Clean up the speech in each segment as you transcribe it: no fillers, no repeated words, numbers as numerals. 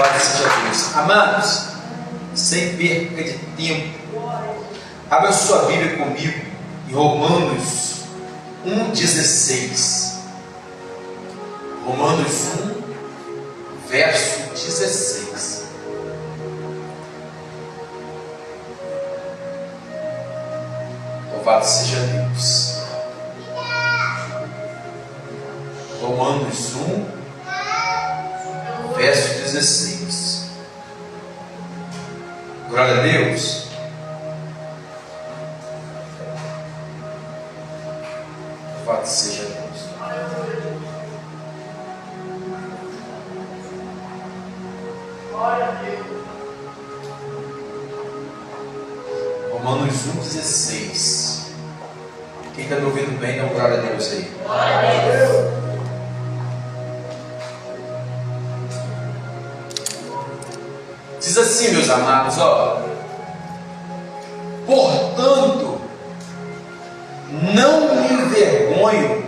Louvado seja Deus. Amados, sem perca de tempo, abra sua Bíblia comigo em Romanos 1,16. Romanos 1, verso 16. Louvado seja Deus. Romanos 1, verso 16. Glória a Deus. Louvado seja Deus. Romanos 1,16. Quem está me ouvindo bem, dá glória a Deus aí. Glória a Deus. Diz assim, meus amados, portanto, não me envergonho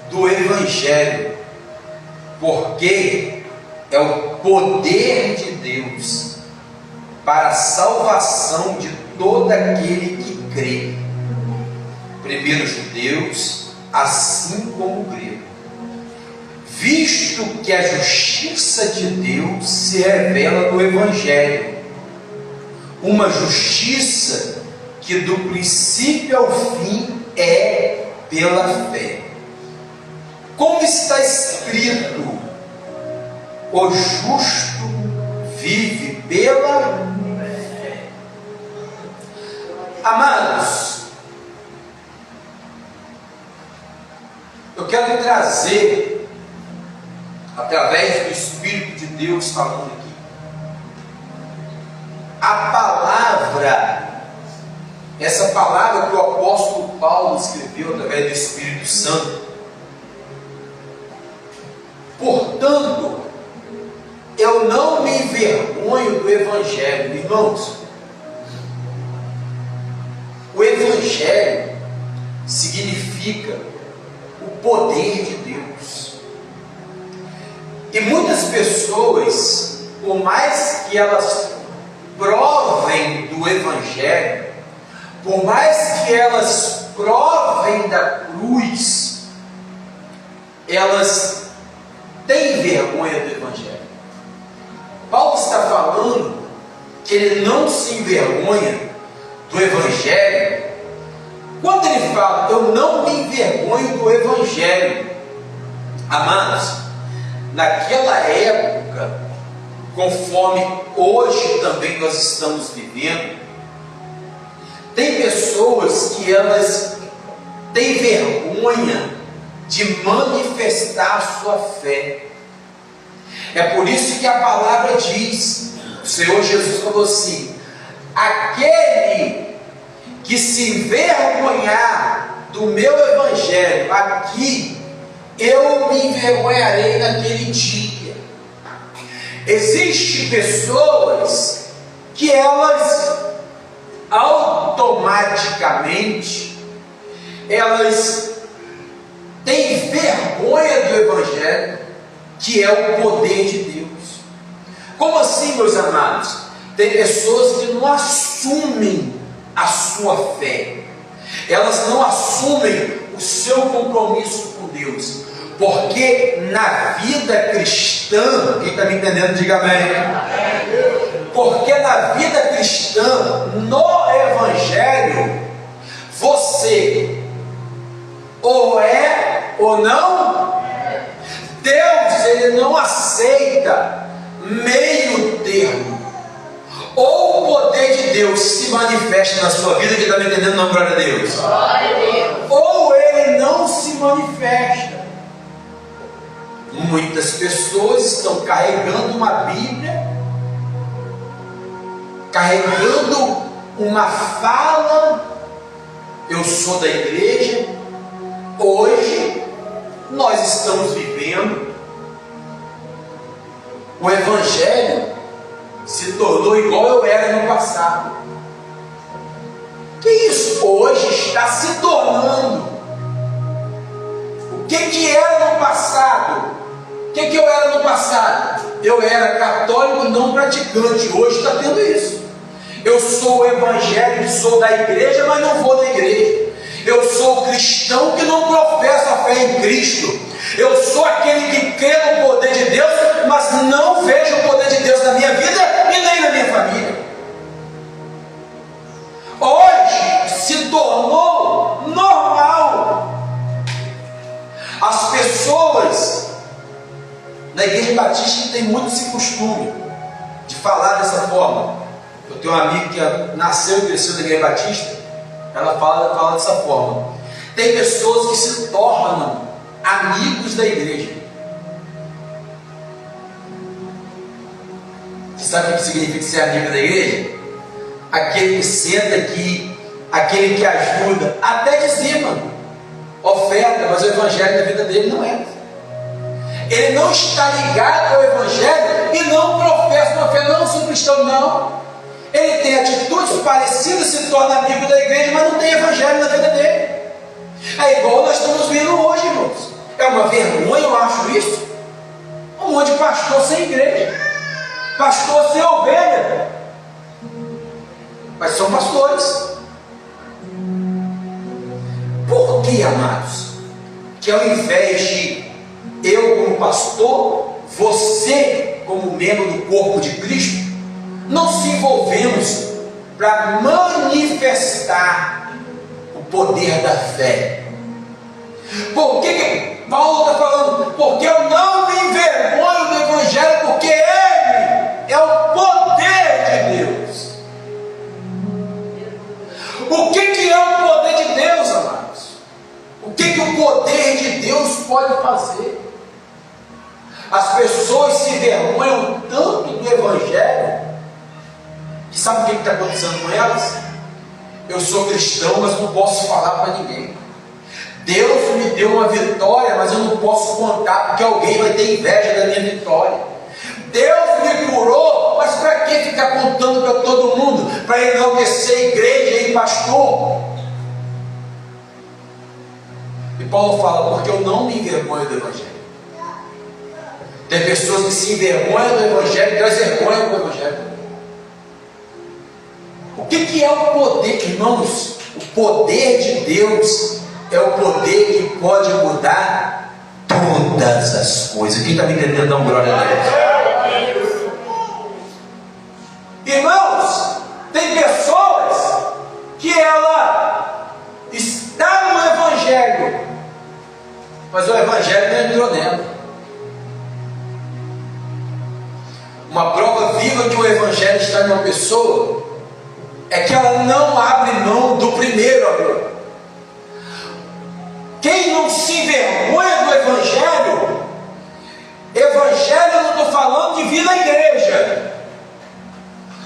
do Evangelho, porque é o poder de Deus para a salvação de todo aquele que crê, primeiro judeus, assim como grego, visto que a justiça de Deus se revela no Evangelho, uma justiça que do princípio ao fim é pela fé. Como está escrito, o justo vive pela fé. Amados, eu quero trazer, através do Espírito de Deus falando aqui, a palavra, essa palavra que o apóstolo Paulo escreveu através do Espírito Santo. Portanto, eu não me envergonho do Evangelho, irmãos. O Evangelho significa o poder de Deus. E muitas pessoas, por mais que elas provem do Evangelho, por mais que elas provem da cruz, elas têm vergonha do Evangelho. Paulo está falando que ele não se envergonha do Evangelho. Quando ele fala, eu não me envergonho do Evangelho, amados, naquela época, conforme hoje também nós estamos vivendo, tem pessoas que elas têm vergonha de manifestar a sua fé. É por isso que a palavra diz, o Senhor Jesus falou assim: aquele que se envergonhar do meu Evangelho aqui, eu me envergonharei naquele dia. Existem pessoas que elas automaticamente elas têm vergonha do Evangelho, que é o poder de Deus. Como assim, meus amados? Tem pessoas que não assumem a sua fé, elas não assumem o seu compromisso com Deus, porque na vida cristã, quem está me entendendo, diga amém. Porque na vida cristã, no Evangelho, você ou é ou não. Deus, ele não aceita meio termo. Ou o poder de Deus se manifesta na sua vida, que está me entendendo, não, glória a Deus. Glória a Deus. Ou ele não se manifesta. Muitas pessoas estão carregando uma Bíblia, carregando uma fala, eu sou da igreja. Hoje nós estamos vivendo, o Evangelho se tornou igual eu era no passado. Que isso hoje está se tornando. O que era no passado? O que eu era no passado? Eu era católico não praticante. Hoje está tendo isso. Eu sou evangélico, sou da igreja, mas não vou na igreja. Eu sou cristão que não professa a fé em Cristo. Eu sou aquele que crê no poder de Deus, mas não vejo o poder de Deus na minha vida e nem na minha família. Hoje se tornou normal as pessoas na Igreja Batista têm muito esse costume de falar dessa forma. Eu tenho uma amiga que nasceu e cresceu na Igreja Batista, ela fala dessa forma. Tem pessoas que se tornam amigos da igreja. Você sabe o que significa ser amigo da igreja? Aquele que senta aqui, aquele que ajuda, até dizima, oferta, mas o evangelho na vida dele não é. Ele não está ligado ao evangelho e não professa uma fé. Não, sou cristão, não. Ele tem atitudes parecidas, se torna amigo da igreja, mas não tem evangelho na vida dele. É igual nós estamos vendo hoje, irmãos. É uma vergonha, eu acho isso. Um monte de pastor sem igreja, pastor sem ovelha, mas são pastores. Por que, amados, que ao invés de eu como pastor, você como membro do corpo de Cristo, não se envolvemos para manifestar o poder da fé? Por que Paulo está falando? Porque eu não me envergonho do evangelho, porque ele é o poder de Deus. O que é o poder de Deus, amados? O que o poder de Deus pode fazer? As pessoas se envergonham tanto do evangelho que sabe o que está acontecendo com elas? Eu sou cristão, mas não posso falar para ninguém. Deus me deu uma vitória, mas eu não posso contar, porque alguém vai ter inveja da minha vitória. Deus me curou, mas para que ficar contando para todo mundo? Para enaltecer a igreja e pastor? E Paulo fala, porque eu não me envergonho do evangelho. Tem pessoas que se envergonham do evangelho, Deus vergonha do evangelho. O que é o poder, irmãos? O poder de Deus é o poder que pode mudar todas as coisas. Quem está me entendendo, dá uma glória a Deus. Irmãos, tem pessoas que ela está no evangelho, mas o evangelho não entrou nela. Uma prova viva que o evangelho está em uma pessoa é que ela não abre mão do primeiro amor. Quem não se envergonha do evangelho, evangelho eu não estou falando de vir na igreja,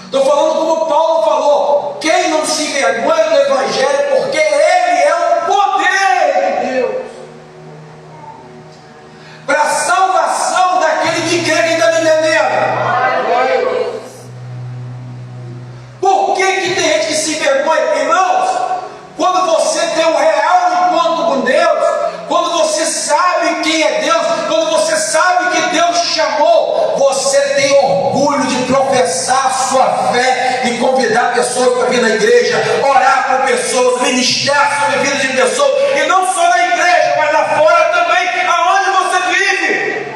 estou falando como Paulo falou, quem não se envergonha do evangelho, porque ele é o poder de Deus para a salvação daquele que crê. Quem está me entendendo? Por que tem gente que se envergonha? Irmãos, quando você tem um real encontro com Deus, quando você sabe quem é Deus, quando você sabe que Deus te chamou, você tem orgulho de professar a sua fé e convidar pessoas para vir na igreja, orar por pessoas, ministrar sobre a vida de pessoas, e não só na igreja, mas lá fora também, aonde você vive.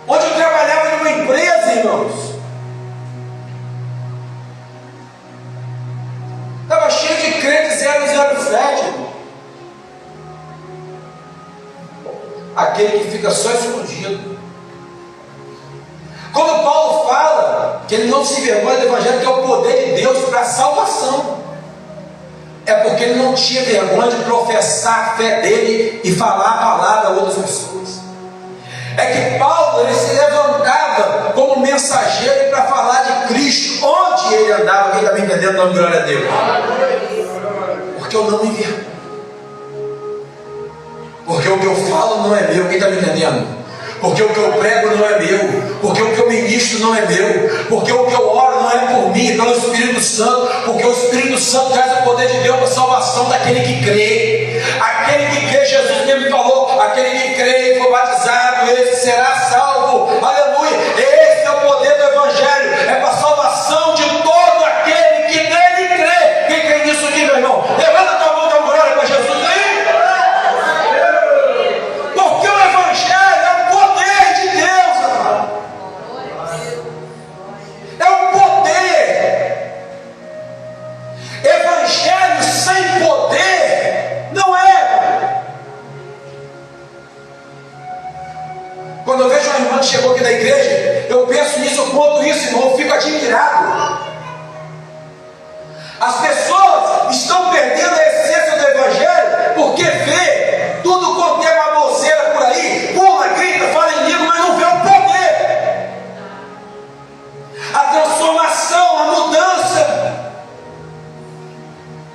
Onde eu trabalhava numa empresa, irmãos, estava cheio de crente 007, irmão. Aquele que fica só escondido. Quando Paulo fala que ele não se envergonha do evangelho, que é o poder de Deus para a salvação, é porque ele não tinha vergonha de professar a fé dele e falar a palavra a outras pessoas. É que Paulo, ele se levantava como mensageiro para falar de Cristo onde ele andava. Quem está me entendendo, dando glória a Deus? Porque eu não me envergonho, porque o que eu falo não é meu. Quem está me entendendo? Porque o que eu prego não é meu, porque o que eu ministro não é meu, porque o que eu oro não não é por mim, é pelo Espírito Santo, porque o Espírito Santo traz o poder de Deus para a salvação daquele que crê. Aquele que crê, Jesus mesmo falou, aquele que crê e for batizado, esse será salvo. Aleluia. Esse é o poder do Evangelho, é para a salvação de todo aquele que nele crê. Quem crê nisso aqui, meu irmão? Levanta a tua mão, dá uma glória para Jesus aí. Porque o Evangelho é o poder de Deus, amado. É o poder. Evangelho sem poder não é. Quando eu vejo uma irmã que chegou aqui da igreja, eu penso nisso, eu conto isso, irmão, eu fico admirado. As pessoas estão perdendo a essência do Evangelho porque vê tudo quanto é baboseira por aí, pula, grita, fala em língua, mas não vê o poder, a transformação, a mudança.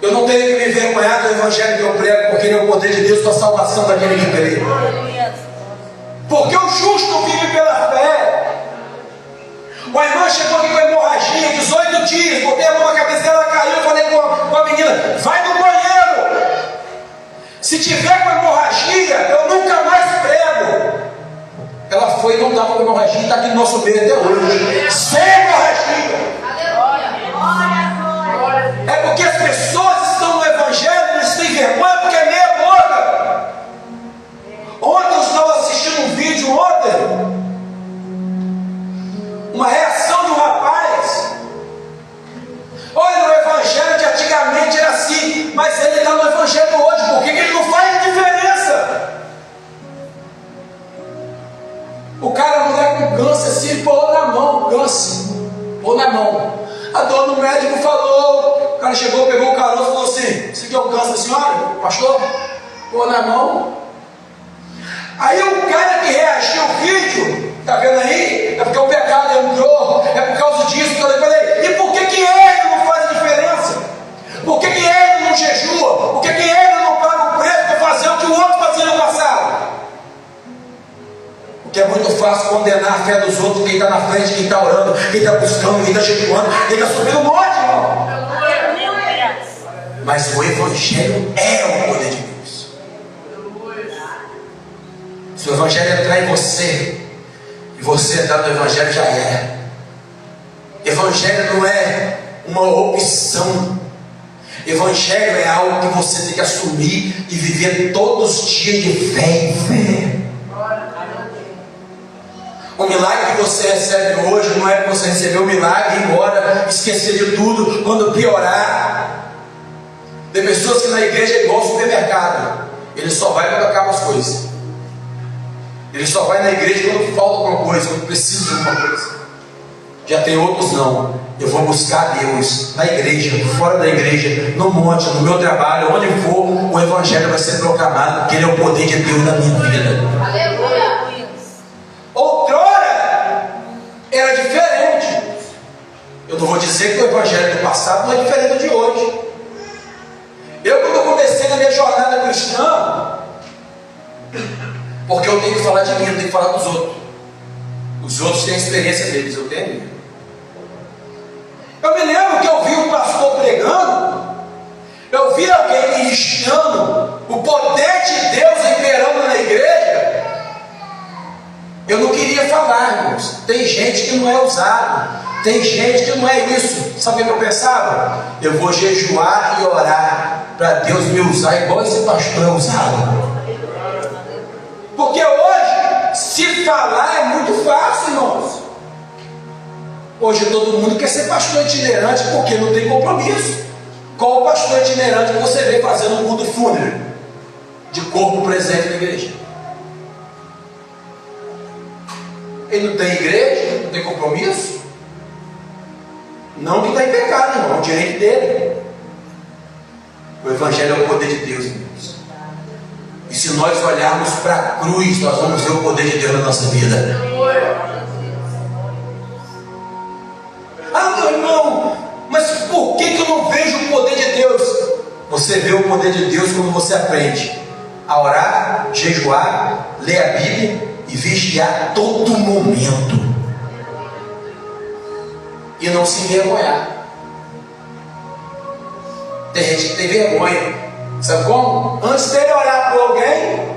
Eu não tenho que me envergonhar do Evangelho que eu prego, porque ele é o poder de Deus para a salvação daquele que crê. Porque o justo vive pela fé. Uma irmã chegou aqui com hemorragia, 18 dias, botei a mão na cabeça dela, caiu, eu falei com a menina, vai no banheiro. Se tiver com hemorragia, eu nunca mais prego. Ela foi e não estava com hemorragia, está aqui no nosso meio até hoje, sem hemorragia. É porque as pessoas estão no Evangelho, eles têm vergonha porque é meia boca. Ontem eu estava assistindo um vídeo, uma reação de um rapaz. Olha, no Evangelho de antigamente era assim, mas ele está no Evangelho hoje, por que ele não faz diferença? O cara, a mulher com câncer, assim, pôr na mão, câncer, pôr na mão. A dona do médico falou, o cara chegou, pegou o caroço e falou assim: isso aqui é o câncer da senhora, pastor? Pôr na mão. Aí o cara que reagiu ao vídeo, está vendo aí? É porque o pecado entrou, é por causa disso que eu falei. E por que ele não faz a diferença? Por que ele não jejua? Por que ele não paga o preço para fazer o que o outro fazia no passado? Porque é muito fácil condenar a fé dos outros, quem está na frente, quem está orando, quem está buscando, quem está jejuando, quem está subindo o monte, irmão. Mas o Evangelho é o poder de Deus. Se o Evangelho entrar em você e você entrar no Evangelho, já é. Evangelho não é uma opção. Evangelho é algo que você tem que assumir e viver todos os dias de fé em fé. O milagre que você recebe hoje não é que você recebeu o milagre e ir embora, esquecer de tudo quando piorar. Tem pessoas que na igreja é igual ao supermercado, ele só vai quando acaba as coisas. Ele só vai na igreja quando falta alguma coisa, quando precisa de alguma coisa. Já tem outros não. Eu vou buscar Deus na igreja, fora da igreja, no monte, no meu trabalho, onde for, o Evangelho vai ser proclamado, porque ele é o poder de Deus na minha vida. Aleluia. Outrora era diferente. Eu não vou dizer que o Evangelho do passado não é diferente do de hoje. Eu, quando eu comecei na minha jornada cristã, porque eu tenho que falar de mim, eu tenho que falar dos outros. Os outros têm a experiência deles, eu tenho a minha. Eu me lembro que eu vi um pastor pregando, eu vi alguém ministrando, o poder de Deus imperando na igreja. Eu não queria falar, irmãos. Tem gente que não é usado, tem gente que não é isso. Sabe o que eu pensava? Eu vou jejuar e orar para Deus me usar igual esse pastor é usado. Porque hoje, se falar é muito fácil, irmãos. Hoje todo mundo quer ser pastor itinerante porque não tem compromisso. Qual o pastor itinerante que você vê fazendo um culto fúnebre de corpo presente na igreja? Ele não tem igreja, não tem compromisso. Não que está em pecado, irmão, é o direito dele. O Evangelho é o poder de Deus, irmãos. E se nós olharmos para a cruz, nós vamos ver o poder de Deus na nossa vida. Ah, meu irmão, mas por que eu não vejo o poder de Deus? Você vê o poder de Deus quando você aprende a orar, jejuar, ler a Bíblia e vigiar todo momento. E e não se envergonhar. Tem gente que tem vergonha. Sabe como? Antes dele orar por alguém,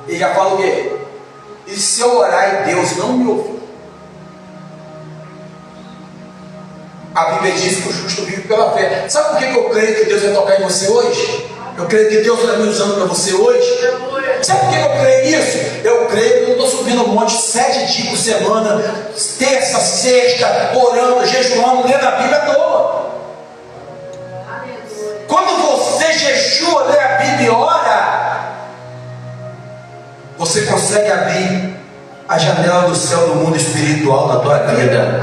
ele já fala o quê? E se eu orar e Deus não me ouvir? A Bíblia diz que o justo vive pela fé. Sabe por que eu creio que Deus vai tocar em você hoje? Eu creio que Deus está me usando para você hoje. Sabe por que eu creio nisso? Eu creio que eu estou subindo um monte 7 dias por semana, terça, sexta, orando, jejuando, lendo a Bíblia toda. Quando você jejua, lê a Bíblia e ora, você consegue abrir a janela do céu do mundo espiritual na tua vida.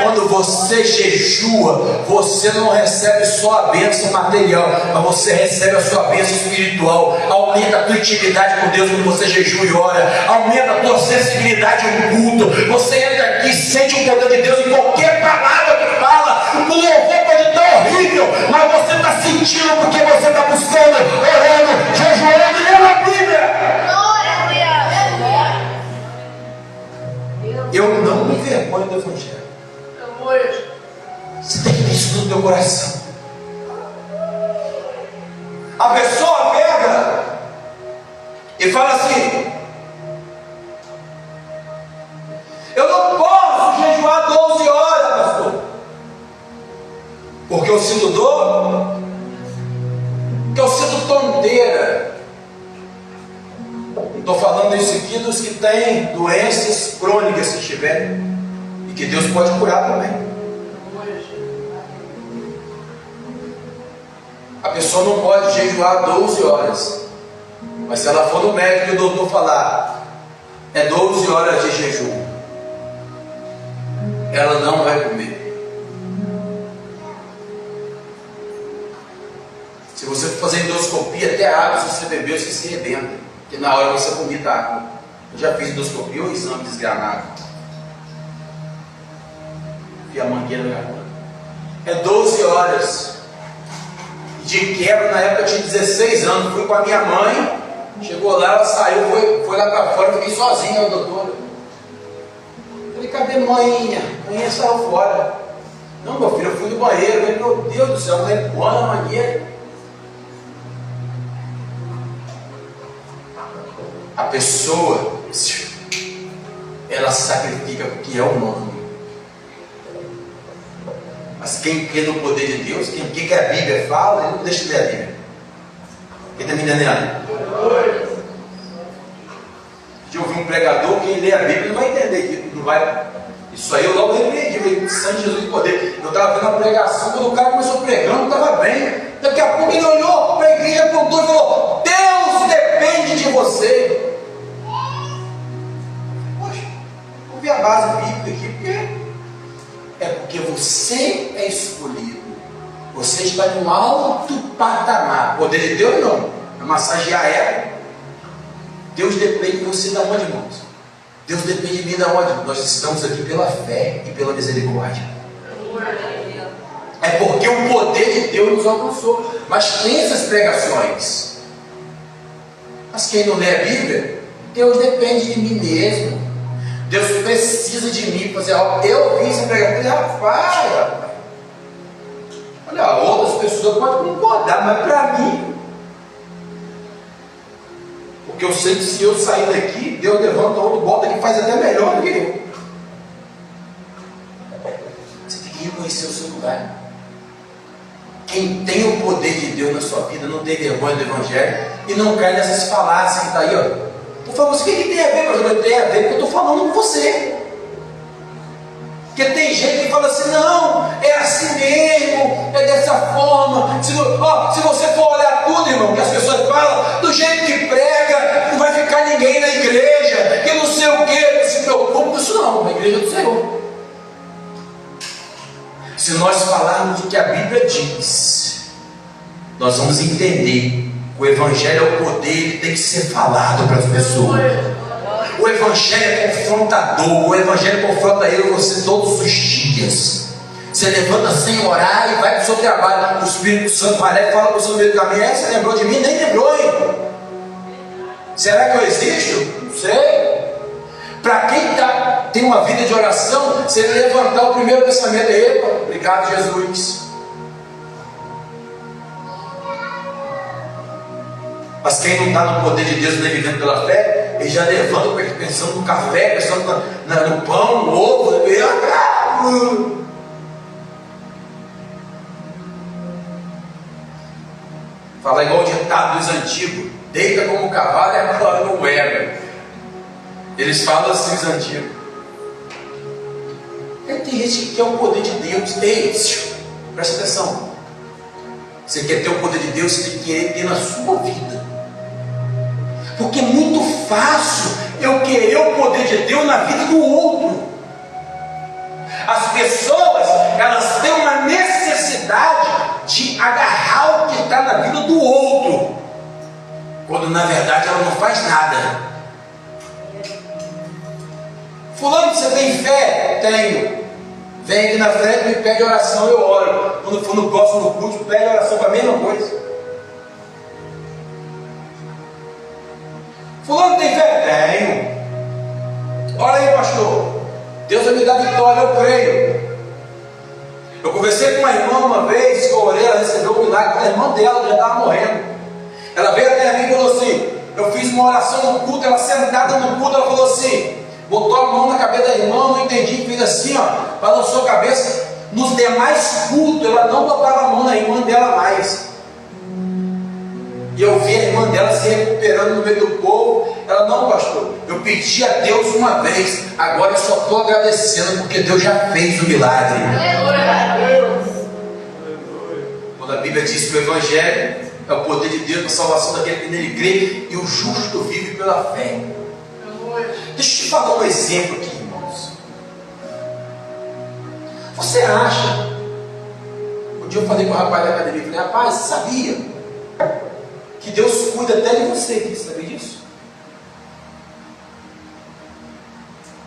Quando você jejua, você não recebe só a bênção material, mas você recebe a sua bênção espiritual. Aumenta a tua intimidade com Deus quando você jejua e ora. Aumenta a tua sensibilidade no culto. Você entra aqui e sente o poder de Deus em qualquer palavra que fala. O louvor pode estar horrível, mas você está sentindo porque você está buscando, orando, jejuando e lendo a Bíblia. Eu não me envergonho do Evangelho. Você tem que ter isso no teu coração. A pessoa pega e fala assim: eu não posso jejuar 12 horas, pastor, porque eu sinto dor, porque eu sinto tonteira. Estou falando isso aqui dos que têm doenças crônicas, se tiverem, e que Deus pode curar também. A pessoa não pode jejuar 12 horas, mas se ela for no médico e o doutor falar é 12 horas de jejum, ela não vai comer. Se você for fazer endoscopia, até água, se você beber, você se arrebenta, porque na hora você vomita água. Eu já fiz endoscopia, um exame desgramado, e a mangueira na garganta. É 12 horas. De quebra, na época eu tinha 16 anos, fui com a minha mãe, chegou lá, ela saiu, foi lá para fora, fiquei sozinha, doutora. Falei, cadê mãinha? Mãinha saiu fora. Não, meu filho, eu fui do banheiro. Eu falei, meu Deus do céu, mulher boa na mangueira. A pessoa, ela sacrifica porque é humano. Mas quem crê no poder de Deus, quem crê que a Bíblia fala, ele não deixa de ler a Bíblia. Quem está me entendendo? Eu ouvi um pregador, quem lê a Bíblia não vai entender, não vai. Isso aí eu logo repreendi, Santo Jesus de poder. Eu estava vendo a pregação, quando o cara começou pregando, estava bem. Daqui a pouco ele olhou para a igreja, apontou e falou: Deus depende de você. Poxa, vou ver a base bíblica aqui, porque é porque você é escolhido. Você está em um alto patamar. O poder de Deus não. É massagear ela. Deus depende de você da onde, irmãos? Deus depende de mim da onde? Nós estamos aqui pela fé e pela misericórdia. É porque o poder de Deus nos alcançou. Mas tem essas pregações. Mas quem não lê a Bíblia, Deus depende de mim mesmo. Deus precisa de mim fazer algo. Eu vi essa pregação, rapaz, olha, outras pessoas podem concordar, mas para mim, porque eu sei que se eu sair daqui, Deus levanta outro, bota que faz até melhor do que eu. Você tem que reconhecer o seu lugar. Quem tem o poder de Deus na sua vida não tem vergonha do Evangelho e não cai nessas falácias que está aí, ó. Eu falo, mas o que tem a ver, pastor? Tem a ver porque eu estou falando com você. Porque tem gente que fala assim, não, é assim mesmo, é dessa forma. Se você for olhar tudo, irmão, que as pessoas falam, do jeito que prega, não vai ficar ninguém na igreja, que não sei o que, não se preocupe com isso não, na igreja do Senhor. Se nós falarmos o que a Bíblia diz, nós vamos entender. O Evangelho é o poder, ele tem que ser falado para as pessoas. O Evangelho é confrontador. O Evangelho confronta eu e você todos os dias. Você levanta sem orar e vai para o seu trabalho. O Espírito Santo vai lá e fala para o seu meio do caminho: você lembrou de mim? Nem lembrou, hein? Será que eu existo? Não sei. Para quem está tem uma vida de oração, se ele levantar o primeiro pensamento é: epa, obrigado Jesus. Mas quem não está no poder de Deus, nem vivendo pela fé, ele já levanta pensando no café, pensando no pão, no ovo. Fala igual o ditado dos antigos: deita como cavalo e agora não ega. Eles falam assim, os antigos. Aí tem gente que quer o poder de Deus. Ei, presta atenção. Você quer ter o poder de Deus, você tem que querer ter na sua vida. Porque é muito fácil eu querer o poder de Deus na vida do outro. As pessoas, elas têm uma necessidade de agarrar o que está na vida do outro, quando na verdade ela não faz nada. Fulano, você tem fé? Tenho. Vem aqui na frente, me pede oração, eu oro. Quando for no próximo culto, pede oração para a mesma coisa. Fulano, tem fé? Tenho. Olha aí, pastor, Deus vai me dar vitória, eu creio. Eu conversei com uma irmã uma vez, que eu orei, ela recebeu um milagre, a irmã dela já estava morrendo. Ela veio até mim e falou assim: eu fiz uma oração no culto, ela sentada no culto, ela falou assim, botou a mão na cabeça da irmã, não entendi, fez assim, ó, balançou a cabeça. Nos demais cultos, ela não botava a mão na irmã dela mais. E eu vi a irmã dela se recuperando no meio do povo. Ela: não, pastor, eu pedi a Deus uma vez, agora eu só estou agradecendo porque Deus já fez o milagre. Quando a Bíblia diz que o Evangelho é o poder de Deus para a salvação daquele que nele crê, e o justo vive pela fé. Deixa eu te falar um exemplo aqui, irmãos. Você acha? Um dia eu falei com o rapaz da academia, falei: rapaz, você sabia que Deus cuida até de você aqui? Sabia disso?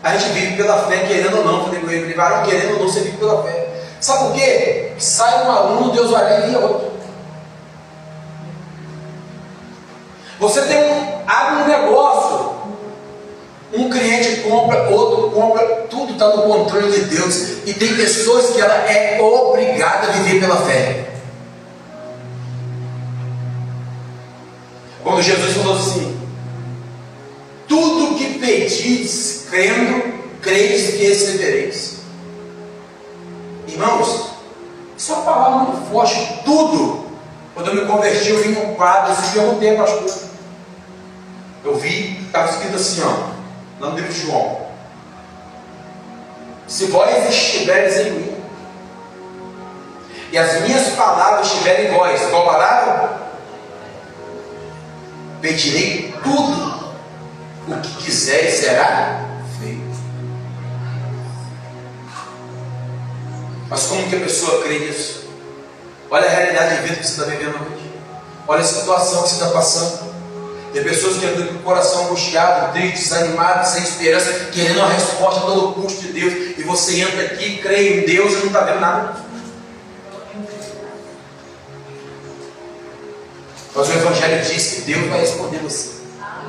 A gente vive pela fé, querendo ou não. Falei com ele: varão, querendo ou não, você vive pela fé. Sabe por quê? Sai um aluno, Deus vai lá e envia outro. Você abre um negócio, um cliente compra, outro compra, tudo está no controle de Deus. E tem pessoas que ela é obrigada a viver pela fé. Quando Jesus falou assim: tudo que pedis crendo, creis que recebereis. Irmãos, isso é uma palavra muito forte. Tudo. Quando eu me converti, eu vi um quadro, eu perguntei, pastor. Eu vi, estava escrito assim, ó, no livro de João: se vós estiveres em mim, e as minhas palavras estiverem em vós, qual palavra? Pedirei tudo o que quiser e será feito. Mas como que a pessoa crê nisso? Olha a realidade de vida que você está vivendo hoje. Olha a situação que você está passando. Tem pessoas que andam com o coração angustiado, triste, desanimado, sem esperança, querendo uma resposta a todo custo de Deus. E você entra aqui, crê em Deus e não está vendo nada. Mas o Evangelho diz que Deus vai responder você.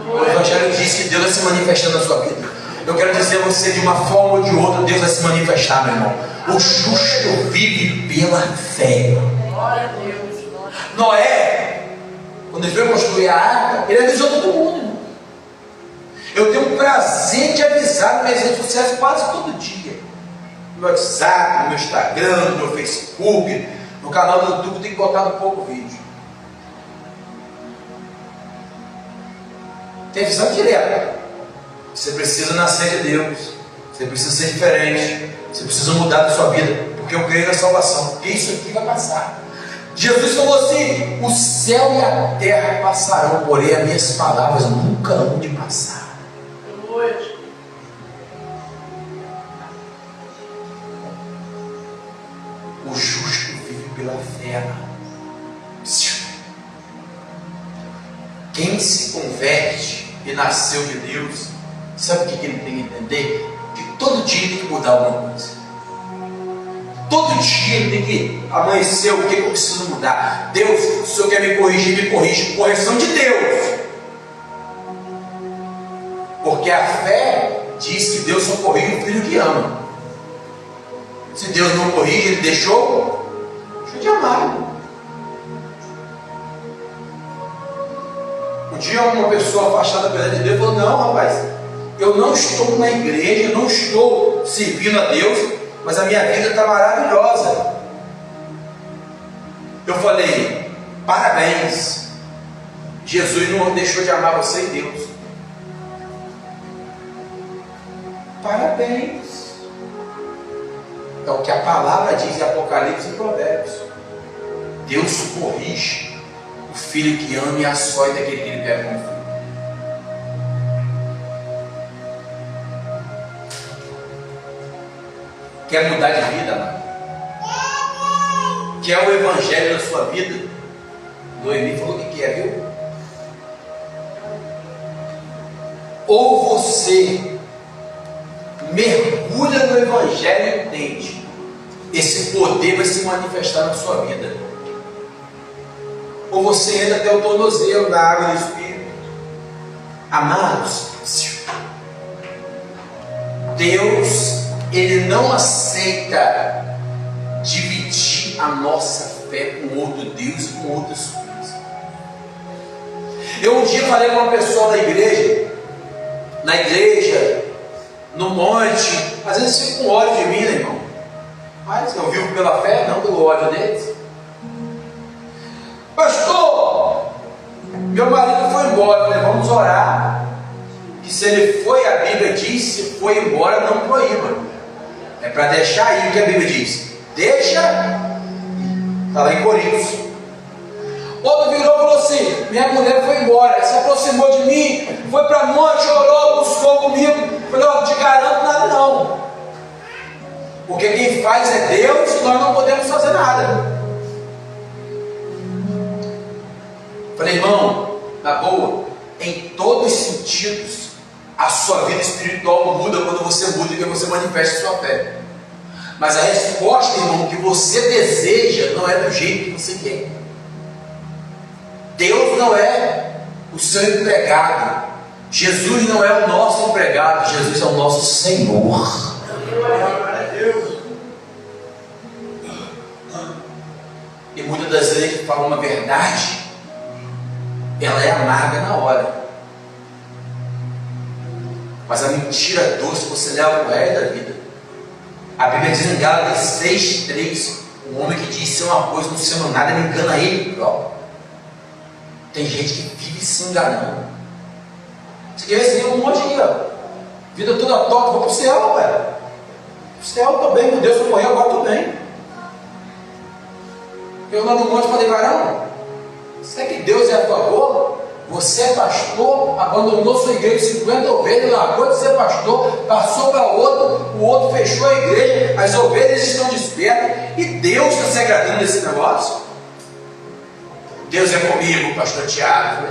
O Evangelho diz que Deus vai se manifestar na sua vida. Eu quero dizer a você, de uma forma ou de outra, Deus vai se manifestar, meu irmão. O justo vive pela fé. Noé, quando ele veio construir a arca, ele avisou todo mundo, irmão. Eu tenho o prazer de avisar nas minhas redes sociais quase todo dia. No meu WhatsApp, no meu Instagram, no meu Facebook, no canal do YouTube, tem que botar um pouco vídeo. Tem visão direta. Você precisa nascer de Deus. Você precisa ser diferente. Você precisa mudar da sua vida. Porque eu creio na salvação. Porque isso aqui vai passar. Jesus falou assim: o céu e a terra passarão, porém as minhas palavras nunca hão de passar. O justo vive pela fé. Quem se converte e nasceu de Deus, sabe o que ele tem que entender? Que todo dia tem que mudar alguma coisa. Todo dia ele tem que amanhecer. O que eu preciso mudar? Deus, se o Senhor quer me corrigir, me corrige. Correção de Deus. Porque a fé diz que Deus só corrige o filho que ama. Se Deus não corrige, Ele deixou de amar. Um dia uma pessoa afastada perante Deus falou: não, rapaz, eu não estou na igreja, eu não estou servindo a Deus, mas a minha vida está maravilhosa. Eu falei: parabéns, Jesus não deixou de amar você e Deus. Parabéns. É o que a palavra diz em Apocalipse e Provérbios. Deus corrige o filho que ama e açoita aquele que ele pega como filho. Quer mudar de vida, amado? Quer o evangelho na sua vida? Noemi falou que quer, viu? Ou você mergulha no evangelho e entende, esse poder vai se manifestar na sua vida. Ou você entra até o tornozelo da água do Espírito. Amados, Deus, Ele não aceita dividir a nossa fé com outro Deus e com outras coisas. Eu um dia falei com uma pessoa na igreja, no monte, às vezes fica com ódio de mim, né, irmão? Mas eu vivo pela fé, não pelo ódio deles. Pastor, meu marido foi embora. Eu falei: vamos orar, que se ele foi, a Bíblia diz, se foi embora, não proíba. É para deixar aí o que a Bíblia diz. Deixa, está lá em Coríntios. Outro virou e falou assim: minha mulher foi embora, se aproximou de mim, foi para a monte, chorou, buscou comigo. Eu falei: não te garanto nada não, porque quem faz é Deus e nós não podemos fazer nada. Falei: irmão, na boa, em todos os sentidos, a sua vida espiritual muda quando você muda e que você manifesta a sua fé. Mas a resposta, irmão, que você deseja não é do jeito que você quer. Deus não é o seu empregado. Jesus não é o nosso empregado. Jesus é o nosso Senhor. E muitas das vezes a gente fala uma verdade, ela é amarga na hora, mas a mentira doce você leva o resto da vida. A Bíblia diz em Gálatas 6:3: o homem que diz ser uma coisa não sendo nada, ele engana ele próprio. Tem gente que vive se enganando. Você quer ver esse um monte aqui, ó, vida toda torta, vou para o céu, velho. O céu, estou bem com Deus, eu morri, agora estou bem. Eu lá no monte falei: varão, será que Deus é a favor? Você é pastor, abandonou sua igreja, 50 ovelhas, largou de ser pastor, passou para outro, o outro fechou a igreja, as ovelhas estão despertas, e Deus está se agradando desse negócio? Deus é comigo, pastor Tiago.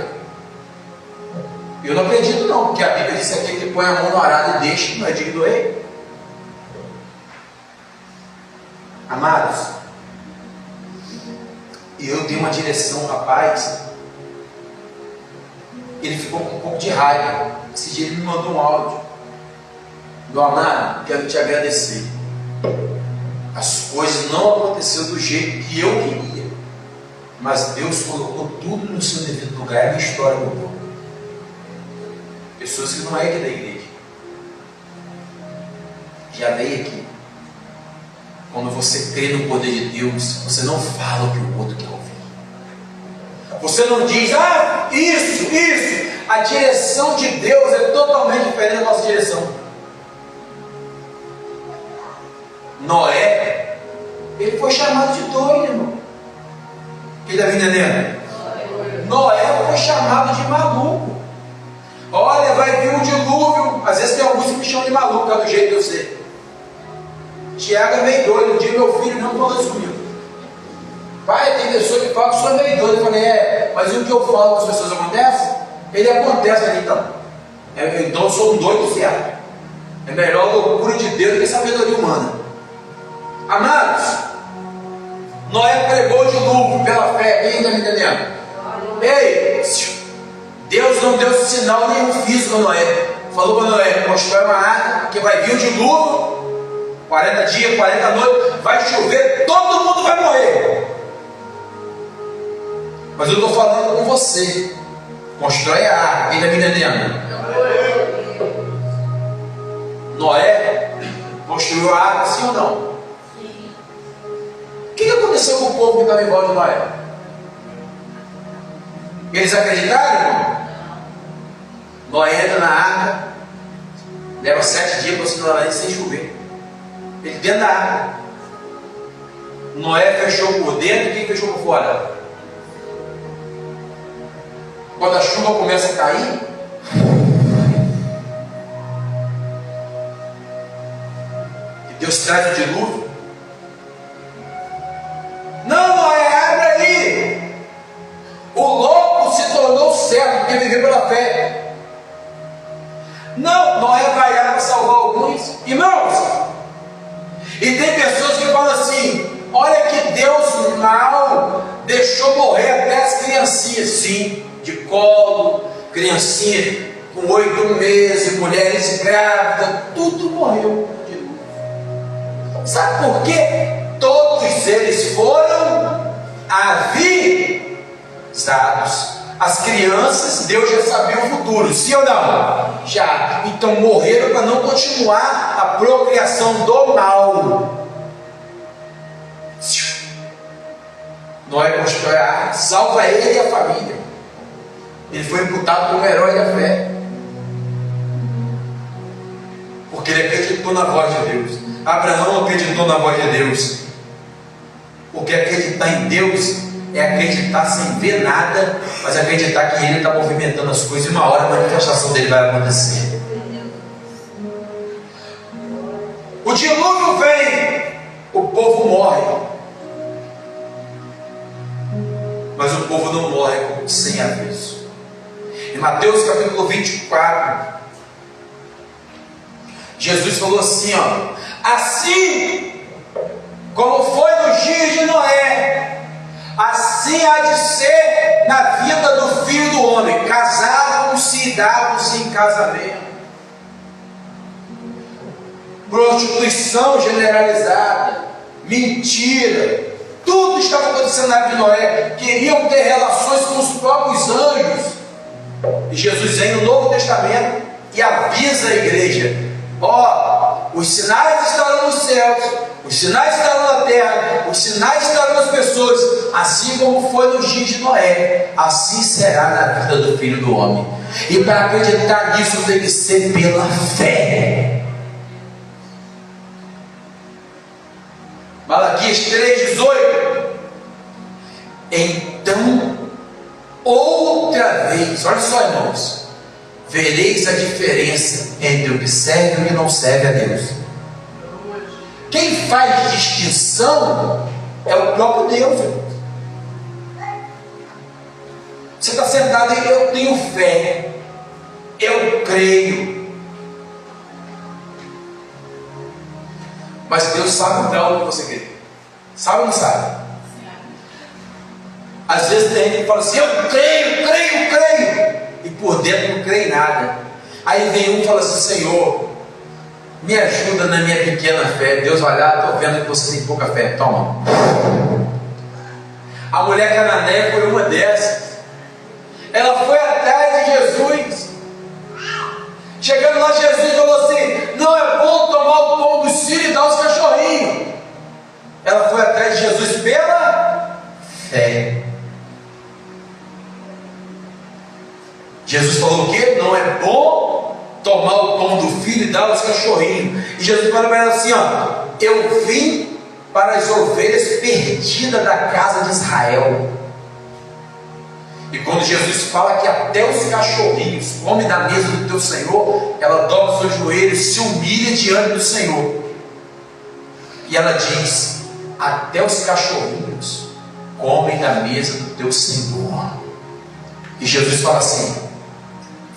Eu não acredito não, porque a Bíblia diz que aquele que põe a mão no arado e deixa, não é digno do rei. Amados, e eu dei uma direção, rapaz. Ele ficou com um pouco de raiva. Esse dia ele me mandou um áudio: meu amado, quero te agradecer. As coisas não aconteceram do jeito que eu queria, mas Deus colocou tudo no seu devido lugar e a minha história mudou. Pessoas que não é aqui da igreja, já veio aqui. Quando você crê no poder de Deus, você não fala o que o outro quer ouvir. Você não diz: ah, isso. A direção de Deus é totalmente diferente da nossa direção. Noé, ele foi chamado de doido, irmão. Quem está me entendendo? Noé foi chamado de maluco. Olha, vai vir um dilúvio. Às vezes tem alguns que me chamam de maluco, é do jeito que eu sei. Tiago é meio doido. Um dia meu filho não falou isso comigo: pai, tem pessoa que fala que o senhor é meio doido. Eu falei: mas o que eu falo com as pessoas acontece? Ele acontece ali então. Então eu sou um doido certo. É melhor a loucura de Deus do que a sabedoria humana. Amados, Noé pregou o dilúvio pela fé. Quem está me entendendo? Ei, Deus não deu sinal nenhum físico a Noé. falou para Noé: constrói uma arca, que vai vir o dilúvio, 40 dias, 40 noites, vai chover, todo mundo vai morrer. Mas eu estou falando com você: constrói a arca. Quem está me entendendo? Noé construiu a arca, sim ou não? Sim. O que aconteceu com o povo que estava em volta de Noé? Eles acreditaram, irmão? Noé entra na arca, leva 7 dias para se tornar sem chover. Ele dentro da arca. Noé fechou por dentro, quem fechou por fora? Quando a chuva começa a cair, e Deus traz o dilúvio. Não, Noé, abre aí. O louco se tornou certo, porque viveu pela fé. Não, Noé vai lá para salvar alguns. Irmãos, e tem pessoas que falam assim: olha que Deus mal deixou morrer até as criancinhas, sim, de colo, criancinha com 8 meses, mulheres grávidas, tudo morreu. Sabe por quê? Todos eles foram avisados. As crianças, Deus já sabia o futuro, sim ou não? Já. Então morreram para não continuar a procriação do mal. Noé constrói a arca, salva ele e a família. Ele foi imputado como herói da fé, porque ele acreditou na voz de Deus. Abraão acreditou na voz de Deus, porque acreditar em Deus é acreditar sem ver nada, mas acreditar que Ele está movimentando as coisas e uma hora a manifestação dele vai acontecer. O dilúvio vem, o povo morre, mas o povo não morre sem aviso. Em Mateus capítulo 24, Jesus falou assim: assim como foi nos dias de Noé, assim há de ser na vida do Filho do Homem. Casavam-se e davam-se em casamento. Prostituição generalizada, mentira, tudo estava acontecendo na vida de Noé. Queriam ter relações com os próprios anjos. E Jesus vem no Novo Testamento e avisa a igreja: os sinais estarão nos céus, os sinais estarão na terra, os sinais estarão nas pessoas, assim como foi nos dias de Noé, assim será na vida do Filho do Homem. E para acreditar nisso tem que ser pela fé. Malaquias 3,18. Então, outra vez, olha só, irmãos, vereis a diferença entre o que serve e o que não serve a Deus. Quem faz distinção é o próprio Deus. Você está sentado e eu tenho fé, eu creio, mas Deus sabe não o que você crê. Sabe ou não sabe? Às vezes tem gente que fala assim: eu creio, e por dentro não crê em nada. Aí vem um e fala assim: Senhor, me ajuda na minha pequena fé. Deus vai lá: estou vendo que você tem pouca fé, toma. A mulher cananeia foi uma dessas. Ela foi atrás de Jesus. Chegando lá, Jesus falou assim: não é bom tomar o pão dos filhos e dar aos cachorrinhos. Ela foi atrás de Jesus pela fé. Jesus falou o quê? Não é bom tomar o pão do filho e dar aos cachorrinhos. E Jesus falou para ela assim: eu vim para as ovelhas perdidas da casa de Israel. E quando Jesus fala que até os cachorrinhos comem da mesa do teu Senhor, ela dobra os seus joelhos, se humilha diante do Senhor. E ela diz: até os cachorrinhos comem da mesa do teu Senhor. E Jesus fala assim: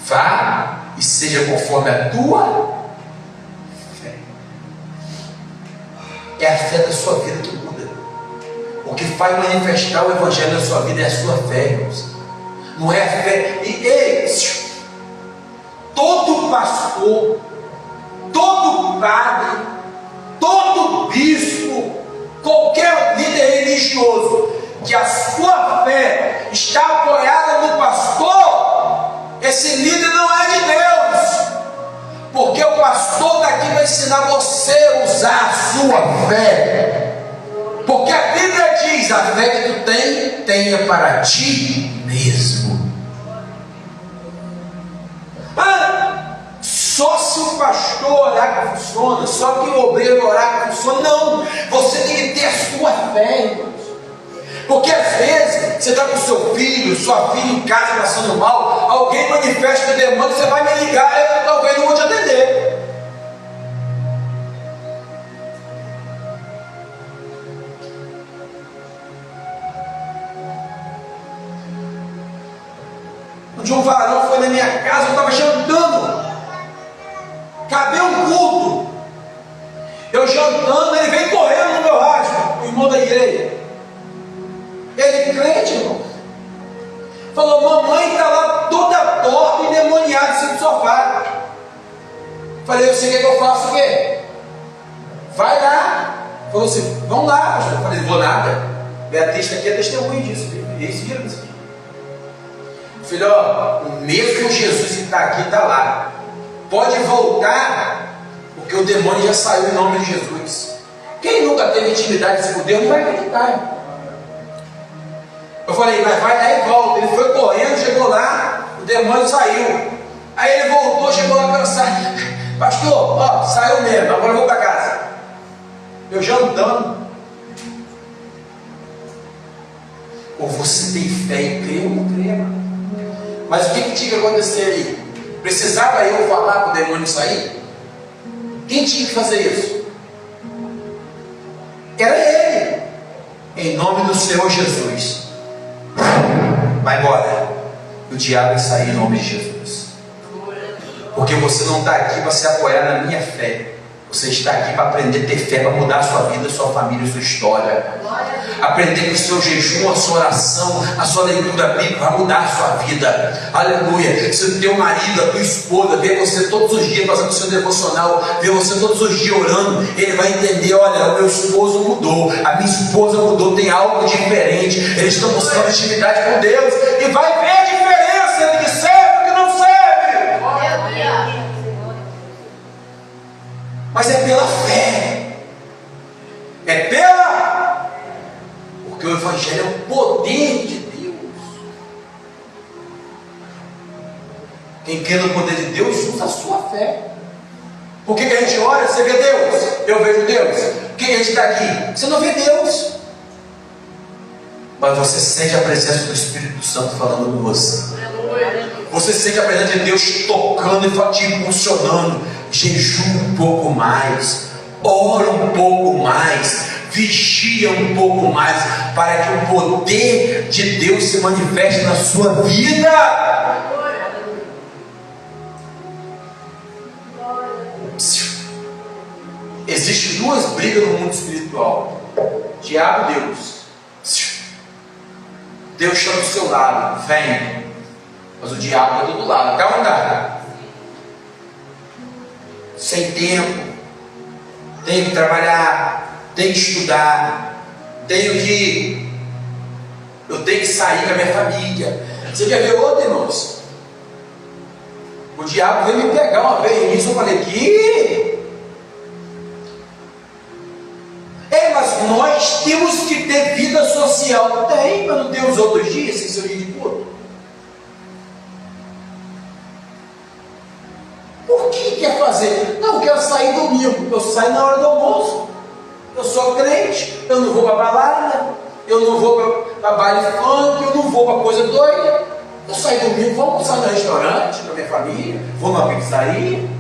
vá e seja conforme a tua fé. É a fé da sua vida que muda. O que faz manifestar o Evangelho na sua vida é a sua fé, irmãos. Não é a fé. todo pastor, todo padre, todo bispo, qualquer líder religioso, que a sua fé está apoiada no pastor, esse líder não é de Deus, porque o pastor está aqui para ensinar você a usar a sua fé, porque a Bíblia diz: a fé que tu tem, tenha para ti mesmo. Só se o pastor orar que funciona, só que o obreiro orar que funciona. Não, você tem que ter a sua fé, irmãos. Porque às vezes você está com seu filho, sua filha em casa passando mal, alguém manifesta o demônio, você vai me ligar, eu talvez não vou te atender. Um dia um varão foi na minha casa, eu estava jantando, acabei um culto, eu jantando, ele veio correndo no meu rádio, o irmão da igreja, ele crente, irmão, falou: mamãe está lá toda torta e endemoniada em cima do sofá. Falei: eu sei o que eu faço, o quê? Vai lá. Falou assim: vamos lá, pastor. Eu falei: vou nada, Beatriz aqui é testemunha disso, eles viram isso aqui. Filho, ó, o mesmo Jesus que está aqui está lá. Pode voltar, porque o demônio já saiu em nome de Jesus. Quem nunca teve intimidade com Deus não vai acreditar, irmão. Eu falei: mas vai lá e volta. Ele foi correndo, chegou lá, o demônio saiu. Aí ele voltou, chegou lá cansado: pastor, ó, saiu mesmo, agora eu vou para casa. Eu jantando. Ou você tem fé e crê ou não crê, mano. Mas o que tinha que acontecer aí? Precisava eu falar para o demônio sair? Quem tinha que fazer isso? Era ele. Em nome do Senhor Jesus, vai embora. O diabo vai sair em nome de Jesus. Porque você não está aqui para se apoiar na minha fé. Você está aqui para aprender a ter fé, para mudar a sua vida, a sua família, a sua história. Aprender que o seu jejum, a sua oração, a sua leitura bíblica vai mudar a sua vida. Aleluia. Se o teu marido, a tua esposa vê você todos os dias fazendo o seu devocional, vê você todos os dias orando, ele vai entender: olha, o meu esposo mudou, a minha esposa mudou, tem algo diferente, eles estão buscando intimidade com Deus, e vai ver a diferença entre que serve e que não serve. Mas é pela fé, porque o Evangelho é o poder de Deus. Quem crê no poder de Deus usa a sua fé. Por que a gente olha? Você vê Deus? Eu vejo Deus. Por que a gente está aqui? Você não vê Deus, mas você sente a presença do Espírito Santo falando com você. Você sente a presença de Deus te tocando e te impulsionando. Jejua um pouco mais, ora um pouco mais, vigia um pouco mais, para que o poder de Deus se manifeste na sua vida. Existem duas brigas no mundo espiritual: diabo e Deus. Deus está do seu lado, vem, mas o diabo está do lado, quer andar. Sem tempo, tenho que trabalhar, tenho que estudar, eu tenho que sair com a minha família. Você quer ver outro, irmãos? O diabo veio me pegar uma vez nisso, eu falei: que? Mas nós temos que ter vida social. Tem, mas não tem os outros dias sem seu dia de culto? Por que quer fazer? Não, eu quero sair domingo. Eu saio na hora do almoço. Eu sou crente, eu não vou para balada, eu não vou para baile funk, eu não vou para coisa doida. Eu saio domingo, vou almoçar no restaurante com a minha família, vou numa pizzaria.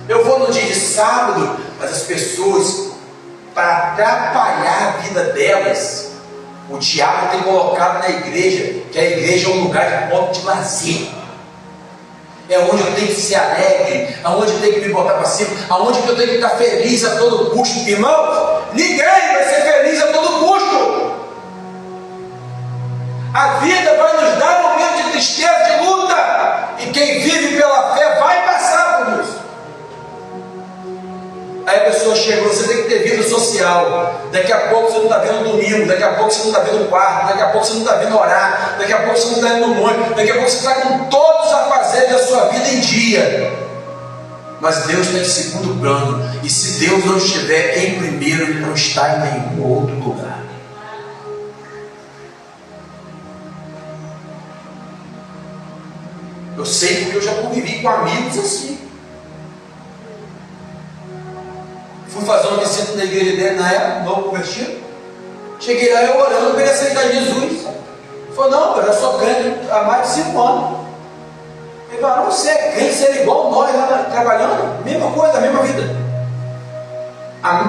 Eu vou no dia de sábado, mas as pessoas, para atrapalhar a vida delas, o diabo tem colocado na igreja, que a igreja é um lugar de ponto de lazer. É onde eu tenho que ser alegre, aonde eu tenho que me botar para cima, aonde eu tenho que estar feliz a todo custo. Irmãos, ninguém vai ser feliz a todo custo. A vida vai nos dar momentos de tristeza, de luta, chega, você tem que ter vida social. Daqui a pouco você não está vendo domingo, daqui a pouco você não está vendo quarto, daqui a pouco você não está vendo orar, daqui a pouco você não está indo no monte, daqui a pouco você está com todos os afazeres da sua vida em dia. Mas Deus está em segundo plano, e se Deus não estiver em primeiro, Ele não está em nenhum outro lugar. Eu sei porque eu já convivi com amigos assim. Fui fazer uma visita na igreja dele na época, novo convertido. Cheguei lá eu orando para ele aceitar Jesus. Ele falou, não, eu sou crente há mais de 5 anos. Ele falou, não, você é crente, você é igual nós lá trabalhando, mesma coisa, a mesma vida.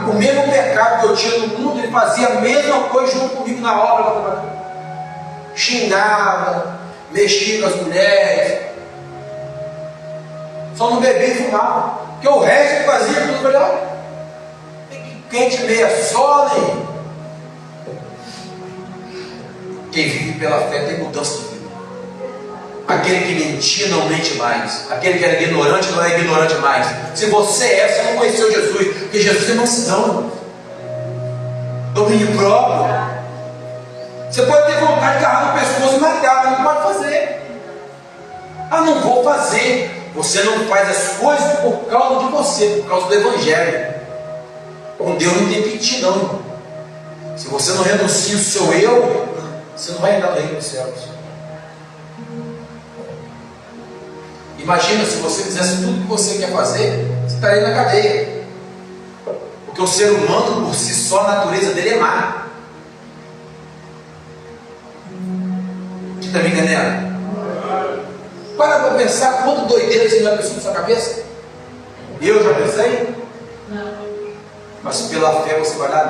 O mesmo pecado que eu tinha no mundo, ele fazia a mesma coisa junto comigo na obra. Xingava, mexia com as mulheres, só não bebia e fumava. Porque o resto ele fazia tudo melhor. Quente meia sola, hein? Quem vive pela fé tem mudança de vida. Aquele que mentia não mente mais. Aquele que era ignorante não é ignorante mais. Se você não conheceu Jesus, porque Jesus é mansidão, domínio próprio. Você pode ter vontade de agarrar no pescoço e matar, mas não pode fazer. Ah, não vou fazer. Você não faz as coisas por causa de você, por causa do Evangelho. Com Deus não tem piti não, irmão. Se você não renuncia o seu eu, você não vai entrar no reino dos céus. Imagina se você fizesse tudo o que você quer fazer, você estaria na cadeia. Porque o ser humano por si só, a natureza dele é má. Você está me entendendo? Para pensar quanto doideira você já pensou na sua cabeça. Eu já pensei? Não. Mas pela fé você vai lá,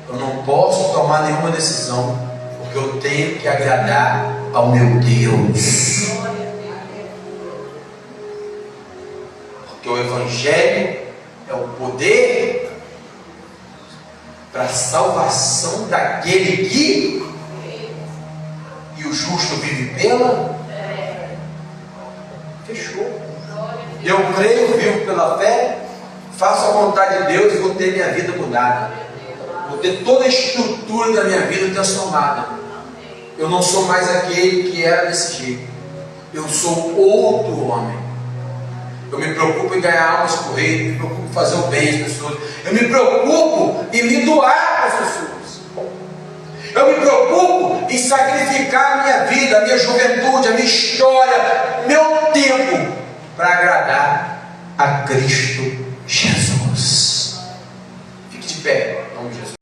não. Eu não posso tomar nenhuma decisão, porque eu tenho que agradar ao meu Deus. Porque o Evangelho é o poder para a salvação daquele que, e o justo vive pela. Fechou. Eu creio, vivo pela fé, faço a vontade de Deus e vou ter minha vida mudada. Vou ter toda a estrutura da minha vida transformada. Eu não sou mais aquele que era desse jeito. Eu sou outro homem. Eu me preocupo em ganhar almas por Ele, me preocupo em fazer o bem às pessoas. Eu me preocupo em me doar para as pessoas. Eu me preocupo em sacrificar a minha vida, a minha juventude, a minha história, meu tempo, para agradar a Cristo Jesus. Fique de pé.